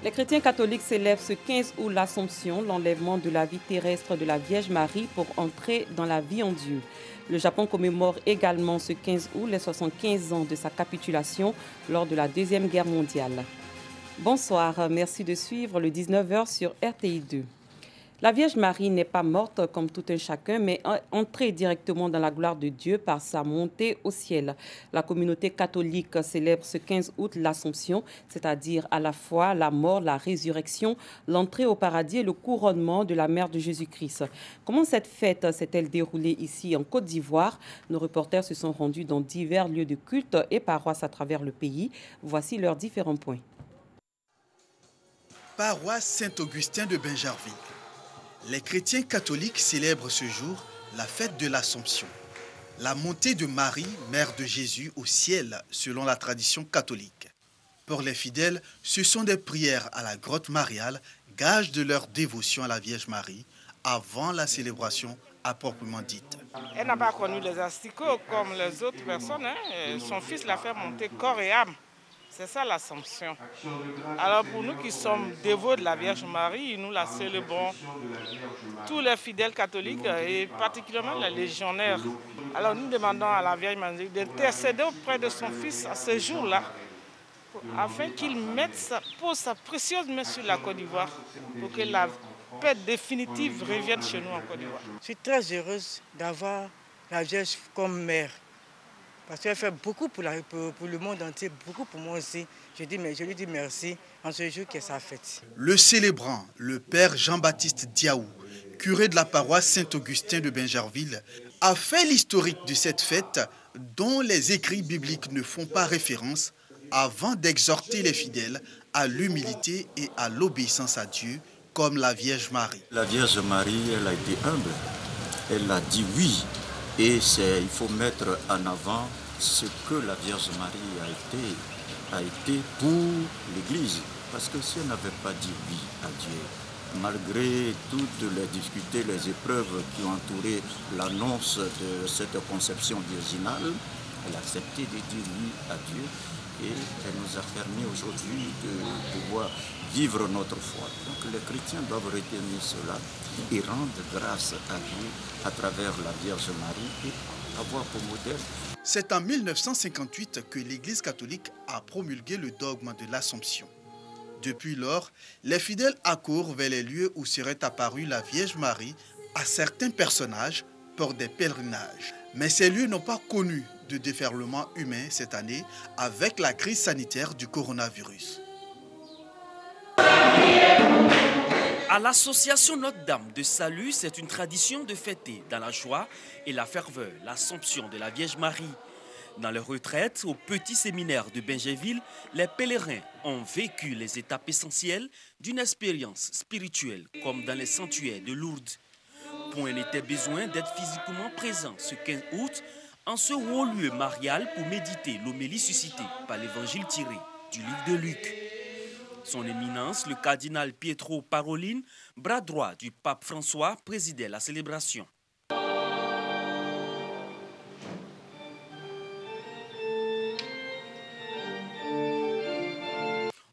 Les chrétiens catholiques célèbrent ce 15 août l'Assomption, l'enlèvement de la vie terrestre de la Vierge Marie pour entrer dans la vie en Dieu. Le Japon commémore également ce 15 août les 75 ans de sa capitulation lors de la Deuxième Guerre mondiale. Bonsoir, merci de suivre le 19h sur RTI 2. La Vierge Marie n'est pas morte comme tout un chacun, mais entrée directement dans la gloire de Dieu par sa montée au ciel. La communauté catholique célèbre ce 15 août l'Assomption, c'est-à-dire à la fois la mort, la résurrection, l'entrée au paradis et le couronnement de la mère de Jésus-Christ. Comment cette fête s'est-elle déroulée ici en Côte d'Ivoire? Nos reporters se sont rendus dans divers lieux de culte et paroisses à travers le pays. Voici leurs différents points. Paroisse Saint-Augustin de Bingerville. Les chrétiens catholiques célèbrent ce jour la fête de l'Assomption, la montée de Marie, mère de Jésus, au ciel selon la tradition catholique. Pour les fidèles, ce sont des prières à la grotte mariale, gage de leur dévotion à la Vierge Marie, avant la célébration à proprement dite. Elle n'a pas connu les asticots comme les autres personnes. Son fils l'a fait monter corps et âme. C'est ça l'Assomption. Alors pour nous qui sommes dévots de la Vierge Marie, nous la célébrons, tous les fidèles catholiques et particulièrement les légionnaires. Alors nous demandons à la Vierge Marie d'intercéder auprès de son fils à ce jour-là, afin qu'il pose sa précieuse main sur la Côte d'Ivoire, pour que la paix définitive revienne chez nous en Côte d'Ivoire. Je suis très heureuse d'avoir la Vierge comme mère. Parce qu'elle fait beaucoup pour le monde entier, beaucoup pour moi aussi. Je lui dis merci en ce jour qui est sa fête. Le célébrant, le père Jean-Baptiste Diaou, curé de la paroisse Saint-Augustin de Bingerville, a fait l'historique de cette fête dont les écrits bibliques ne font pas référence avant d'exhorter les fidèles à l'humilité et à l'obéissance à Dieu comme la Vierge Marie. La Vierge Marie, elle a été humble, elle a dit oui. Et il faut mettre en avant ce que la Vierge Marie a été pour l'Église. Parce que si elle n'avait pas dit oui à Dieu, malgré toutes les difficultés, les épreuves qui ont entouré l'annonce de cette conception virginale, elle a accepté de dire oui à Dieu et elle nous a permis aujourd'hui de pouvoir vivre notre foi. Donc les chrétiens doivent retenir cela et rendre grâce à Dieu à travers la Vierge Marie et avoir pour modèle. C'est en 1958 que l'Église catholique a promulgué le dogme de l'Assomption. Depuis lors, les fidèles accourent vers les lieux où serait apparue la Vierge Marie à certains personnages pour des pèlerinages. Mais ces lieux n'ont pas connu de déferlement humain cette année avec la crise sanitaire du coronavirus. À l'association Notre-Dame de Salut, c'est une tradition de fêter dans la joie et la ferveur l'Assomption de la Vierge Marie. Dans les retraites au petit séminaire de Bingerville, les pèlerins ont vécu les étapes essentielles d'une expérience spirituelle comme dans les sanctuaires de Lourdes. Point n'était besoin d'être physiquement présent ce 15 août en ce haut lieu marial pour méditer l'homélie suscitée par l'évangile tiré du livre de Luc. Son éminence, le cardinal Pietro Parolin, bras droit du pape François, présidait la célébration.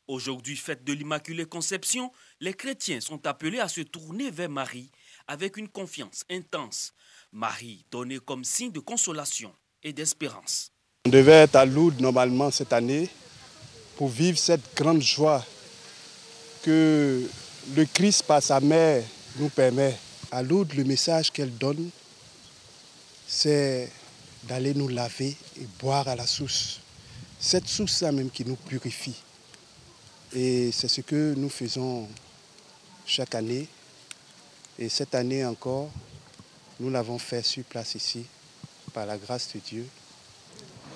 Aujourd'hui, fête de l'Immaculée Conception, les chrétiens sont appelés à se tourner vers Marie avec une confiance intense. Marie donnée comme signe de consolation et d'espérance. On devait être à Lourdes normalement cette année pour vivre cette grande joie que le Christ par sa mère nous permet. À Lourdes, le message qu'elle donne, c'est d'aller nous laver et boire à la source. Cette source-là même qui nous purifie. Et c'est ce que nous faisons chaque année. Et cette année encore, nous l'avons fait sur place ici, par la grâce de Dieu.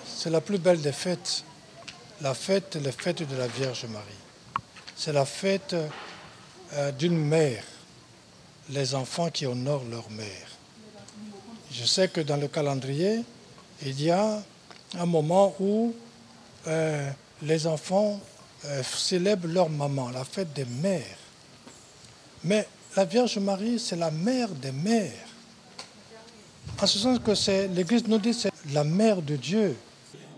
C'est la plus belle des fêtes, les fêtes de la Vierge Marie. C'est la fête d'une mère, les enfants qui honorent leur mère. Je sais que dans le calendrier, il y a un moment où les enfants célèbrent leur maman, la fête des mères. Mais la Vierge Marie, c'est la mère des mères. En ce sens que l'Église nous dit que c'est la mère de Dieu.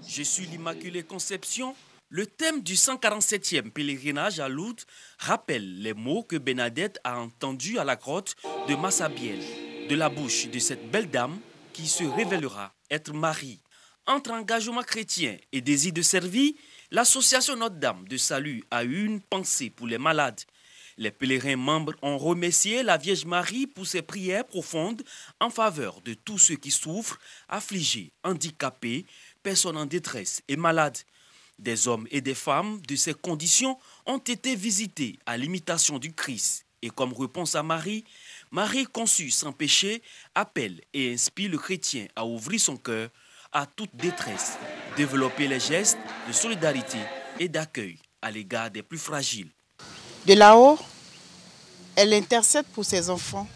Je suis l'Immaculée Conception, Le thème du 147e pèlerinage à Lourdes rappelle les mots que Bernadette a entendus à la grotte de Massabielle, de la bouche de cette belle dame qui se révélera être Marie. Entre engagement chrétien et désir de servir, l'association Notre-Dame de Salut a eu une pensée pour les malades. Les pèlerins membres ont remercié la Vierge Marie pour ses prières profondes en faveur de tous ceux qui souffrent, affligés, handicapés, personnes en détresse et malades. Des hommes et des femmes de ces conditions ont été visités à l'imitation du Christ. Et comme réponse à Marie, Marie conçue sans péché appelle et inspire le chrétien à ouvrir son cœur à toute détresse, développer les gestes de solidarité et d'accueil à l'égard des plus fragiles. De là-haut, elle intercède pour ses enfants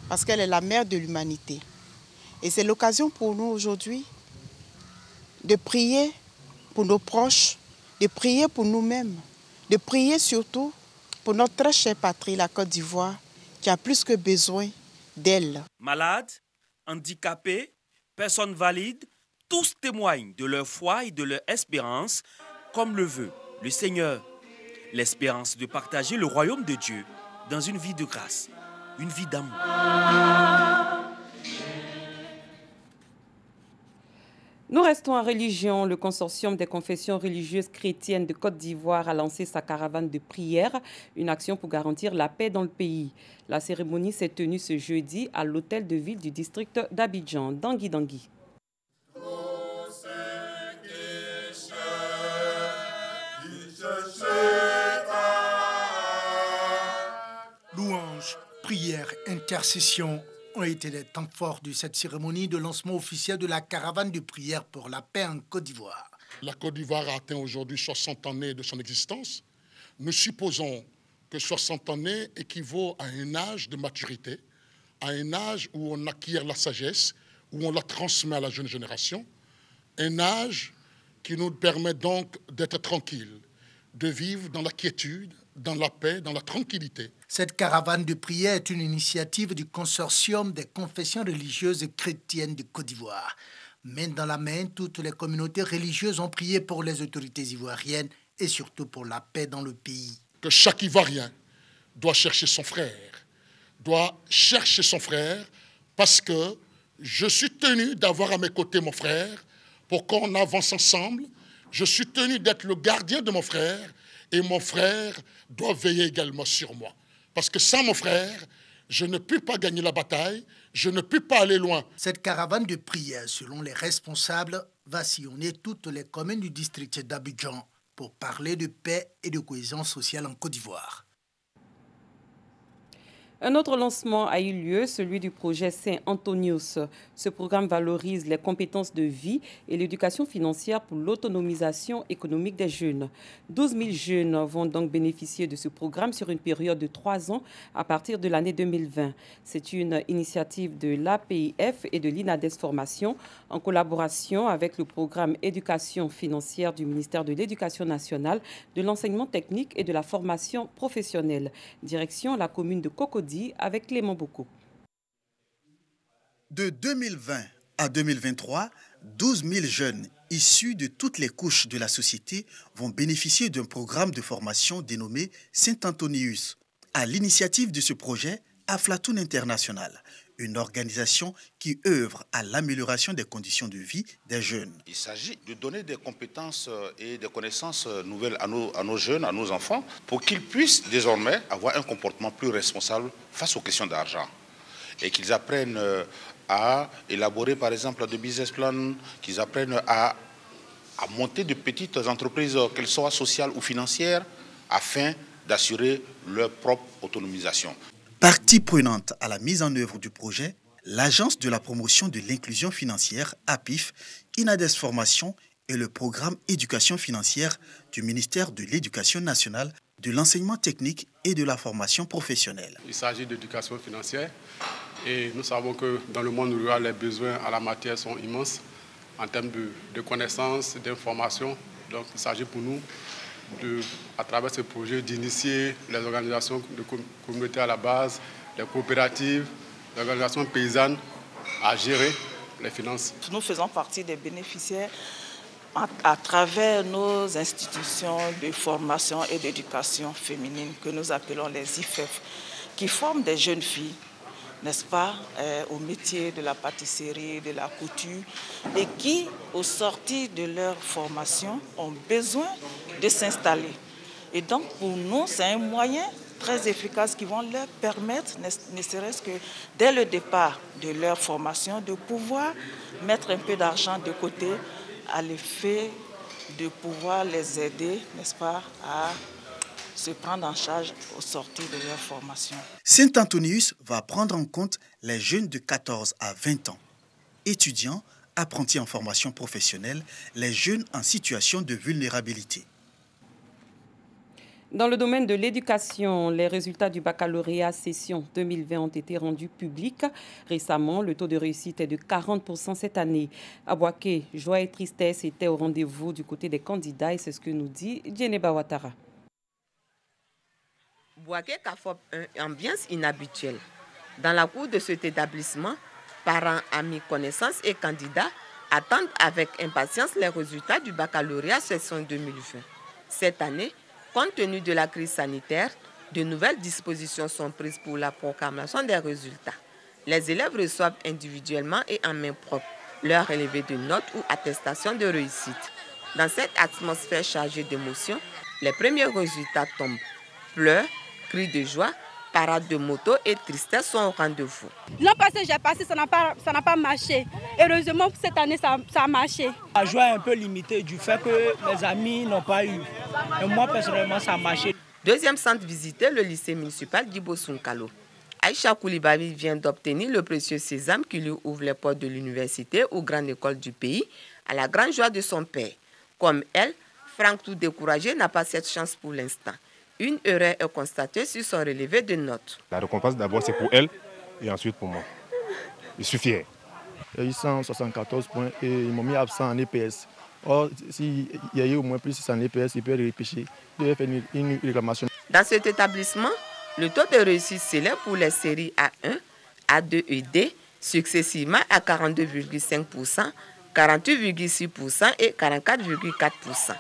parce qu'elle est la mère de l'humanité. Et c'est l'occasion pour nous aujourd'hui de prier pour nos proches, de prier pour nous-mêmes, de prier surtout pour notre très chère patrie, la Côte d'Ivoire, qui a plus que besoin d'elle. Malades, handicapés, personnes valides, tous témoignent de leur foi et de leur espérance, comme le veut le Seigneur. L'espérance de partager le royaume de Dieu dans une vie de grâce, une vie d'amour. Nous restons en religion. Le consortium des confessions religieuses chrétiennes de Côte d'Ivoire a lancé sa caravane de prière, une action pour garantir la paix dans le pays. La cérémonie s'est tenue ce jeudi à l'hôtel de ville du district d'Abidjan, Dangui. Louanges, prières, intercessions ont été les temps forts de cette cérémonie de lancement officiel de la caravane de prière pour la paix en Côte d'Ivoire. La Côte d'Ivoire a atteint aujourd'hui 60 années de son existence. Nous supposons que 60 années équivaut à un âge de maturité, à un âge où on acquiert la sagesse, où on la transmet à la jeune génération, un âge qui nous permet donc d'être tranquilles, de vivre dans la quiétude, dans la paix, dans la tranquillité. Cette caravane de prière est une initiative du consortium des confessions religieuses chrétiennes de Côte d'Ivoire. Main dans la main, toutes les communautés religieuses ont prié pour les autorités ivoiriennes et surtout pour la paix dans le pays. Que chaque Ivoirien doit chercher son frère, parce que je suis tenu d'avoir à mes côtés mon frère pour qu'on avance ensemble. Je suis tenu d'être le gardien de mon frère et mon frère doit veiller également sur moi. Parce que sans mon frère, je ne peux pas gagner la bataille, je ne peux pas aller loin. Cette caravane de prière, selon les responsables, va sillonner toutes les communes du district d'Abidjan pour parler de paix et de cohésion sociale en Côte d'Ivoire. Un autre lancement a eu lieu, celui du projet Saint-Antonius. Ce programme valorise les compétences de vie et l'éducation financière pour l'autonomisation économique des jeunes. 12 000 jeunes vont donc bénéficier de ce programme sur une période de 3 ans à partir de l'année 2020. C'est une initiative de l'APIF et de l'INADES Formation en collaboration avec le programme Éducation financière du ministère de l'Éducation nationale, de l'enseignement technique et de la formation professionnelle. Direction la commune de Cocody avec Clément Boko. De 2020 à 2023, 12 000 jeunes issus de toutes les couches de la société vont bénéficier d'un programme de formation dénommé Saint-Antonius. À l'initiative de ce projet, Aflatoon International, une organisation qui œuvre à l'amélioration des conditions de vie des jeunes. Il s'agit de donner des compétences et des connaissances nouvelles à nos jeunes, à nos enfants, pour qu'ils puissent désormais avoir un comportement plus responsable face aux questions d'argent. Et qu'ils apprennent à élaborer par exemple des business plans, qu'ils apprennent à monter de petites entreprises, qu'elles soient sociales ou financières, afin d'assurer leur propre autonomisation. Partie prenante à la mise en œuvre du projet, l'Agence de la promotion de l'inclusion financière, APIF, INADES Formation et le programme Éducation financière du ministère de l'Éducation nationale, de l'enseignement technique et de la formation professionnelle. Il s'agit d'éducation financière et nous savons que dans le monde rural, les besoins à la matière sont immenses en termes de connaissances, d'informations. Donc il s'agit pour nous à travers ce projet, d'initier les organisations de communauté à la base, les coopératives, les organisations paysannes à gérer les finances. Nous faisons partie des bénéficiaires à travers nos institutions de formation et d'éducation féminine que nous appelons les IFEF, qui forment des jeunes filles, n'est-ce pas, au métier de la pâtisserie, de la couture, et qui, au sortir de leur formation, ont besoin de s'installer. Et donc, pour nous, c'est un moyen très efficace qui vont leur permettre, ne serait-ce que dès le départ de leur formation, de pouvoir mettre un peu d'argent de côté à l'effet de pouvoir les aider, n'est-ce pas, à se prendre en charge au sortir de leur formation. Saint-Antonius va prendre en compte les jeunes de 14 à 20 ans, étudiants, apprentis en formation professionnelle, les jeunes en situation de vulnérabilité. Dans le domaine de l'éducation, les résultats du baccalauréat session 2020 ont été rendus publics. Récemment, le taux de réussite est de 40% cette année. À Boaké, joie et tristesse étaient au rendez-vous du côté des candidats et c'est ce que nous dit Djeneba Ouattara. Boaké Kafop, une ambiance inhabituelle. Dans la cour de cet établissement, parents, amis, connaissances et candidats attendent avec impatience les résultats du baccalauréat session 2020. Cette année, compte tenu de la crise sanitaire, de nouvelles dispositions sont prises pour la proclamation des résultats. Les élèves reçoivent individuellement et en main propre leur relevé de notes ou attestation de réussite. Dans cette atmosphère chargée d'émotions, les premiers résultats tombent. Pleurs, cris de joie, parades de moto et tristesse sont au rendez-vous. L'an passé, j'ai passé, ça n'a pas marché. Heureusement, cette année, ça a marché. La joie est un peu limitée du fait que mes amis n'ont pas eu. Et moi, personnellement, ça a marché. Deuxième centre visité, le lycée municipal d'Ibo-Sunkalo. Aïcha Koulibaly vient d'obtenir le précieux sésame qui lui ouvre les portes de l'université aux grandes écoles du pays, à la grande joie de son père. Comme elle, Franck, tout découragé, n'a pas cette chance pour l'instant. Une erreur est constatée sur son relevé de notes. La récompense d'abord c'est pour elle et ensuite pour moi. Je suis fier. J'ai eu 174 points et ils m'ont mis absent en EPS. Or, s'il y a eu au moins plus en EPS, il peut repêcher. Il devait faire une réclamation. Dans cet établissement, le taux de réussite s'élève pour les séries A1, A2 et D, successivement à 42,5%, 48,6% et 44,4%.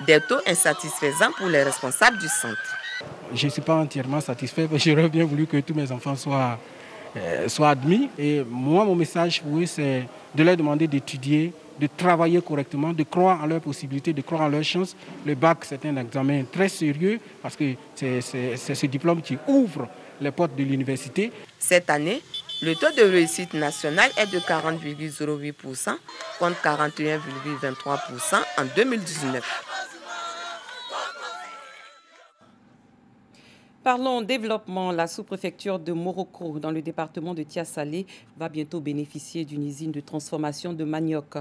Des taux insatisfaisants pour les responsables du centre. Je ne suis pas entièrement satisfait, mais j'aurais bien voulu que tous mes enfants soient admis. Et moi, mon message pour eux, c'est de leur demander d'étudier, de travailler correctement, de croire en leurs possibilités, de croire en leurs chances. Le bac, c'est un examen très sérieux parce que c'est ce diplôme qui ouvre les portes de l'université. Cette année, le taux de réussite national est de 40,08% contre 41,23% en 2019. Parlons développement. La sous-préfecture de Morocco, dans le département de Tiassalé, va bientôt bénéficier d'une usine de transformation de manioc.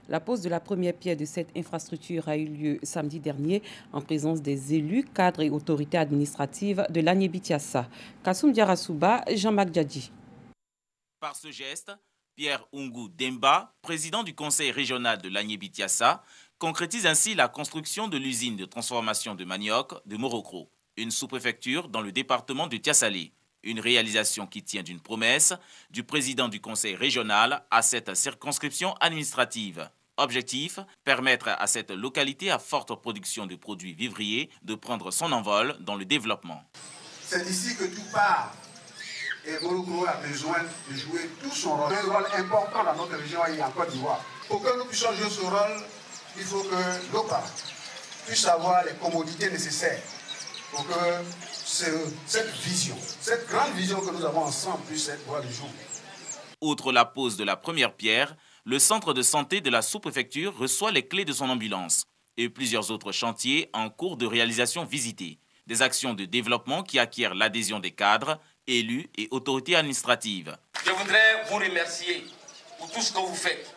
La pose de la première pierre de cette infrastructure a eu lieu samedi dernier en présence des élus, cadres et autorités administratives de l'Agné-Bitiassa. Kassoum Diarasouba, Jean-Marc Djadji. Par ce geste, Pierre Oungou Demba, président du conseil régional de l'Agné-Bitiassa, concrétise ainsi la construction de l'usine de transformation de manioc de Morocco. Une sous-préfecture dans le département de Tiassalé. Une réalisation qui tient d'une promesse du président du conseil régional à cette circonscription administrative. Objectif, permettre à cette localité à forte production de produits vivriers de prendre son envol dans le développement. C'est ici que tout part. Et Morocco a besoin de jouer tout son rôle. Un rôle important dans notre région et en Côte d'Ivoire. Pour que nous puissions jouer ce rôle, il faut que l'OPA puisse avoir les commodités nécessaires pour que cette vision, cette grande vision que nous avons ensemble puisse être voie du jour. Outre la pose de la première pierre, le centre de santé de la sous-préfecture reçoit les clés de son ambulance et plusieurs autres chantiers en cours de réalisation visités. Des actions de développement qui acquièrent l'adhésion des cadres, élus et autorités administratives. Je voudrais vous remercier pour tout ce que vous faites.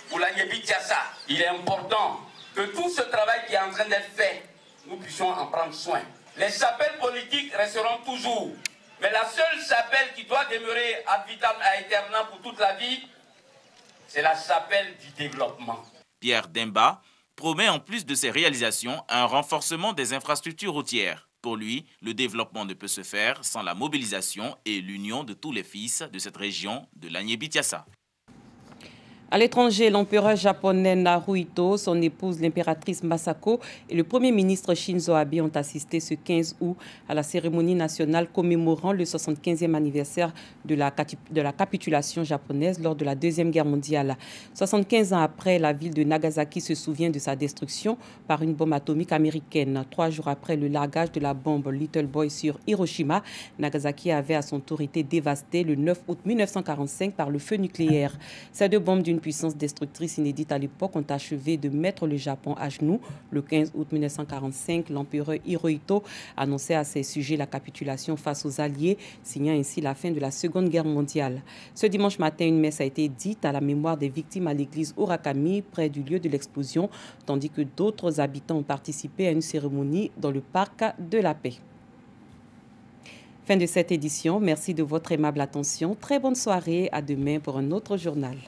Pour l'Agné-Bitiassa, il est important que tout ce travail qui est en train d'être fait, nous puissions en prendre soin. Les chapelles politiques resteront toujours, mais la seule chapelle qui doit demeurer ad vitam aeternam pour toute la vie, c'est la chapelle du développement. Pierre Demba promet en plus de ces réalisations un renforcement des infrastructures routières. Pour lui, le développement ne peut se faire sans la mobilisation et l'union de tous les fils de cette région de l'Agné-Bitiassa. À l'étranger, l'empereur japonais Naruhito, son épouse l'impératrice Masako et le premier ministre Shinzo Abe ont assisté ce 15 août à la cérémonie nationale commémorant le 75e anniversaire de la capitulation japonaise lors de la Deuxième Guerre mondiale. 75 ans après, la ville de Nagasaki se souvient de sa destruction par une bombe atomique américaine. 3 jours après le largage de la bombe Little Boy sur Hiroshima, Nagasaki avait à son tour été dévastée le 9 août 1945 par le feu nucléaire. Ces deux bombes d'une puissance destructrice inédite à l'époque ont achevé de mettre le Japon à genoux. Le 15 août 1945, l'empereur Hirohito annonçait à ses sujets la capitulation face aux Alliés, signant ainsi la fin de la Seconde Guerre mondiale. Ce dimanche matin, une messe a été dite à la mémoire des victimes à l'église Urakami, près du lieu de l'explosion, tandis que d'autres habitants ont participé à une cérémonie dans le parc de la Paix. Fin de cette édition. Merci de votre aimable attention. Très bonne soirée. À demain pour un autre journal.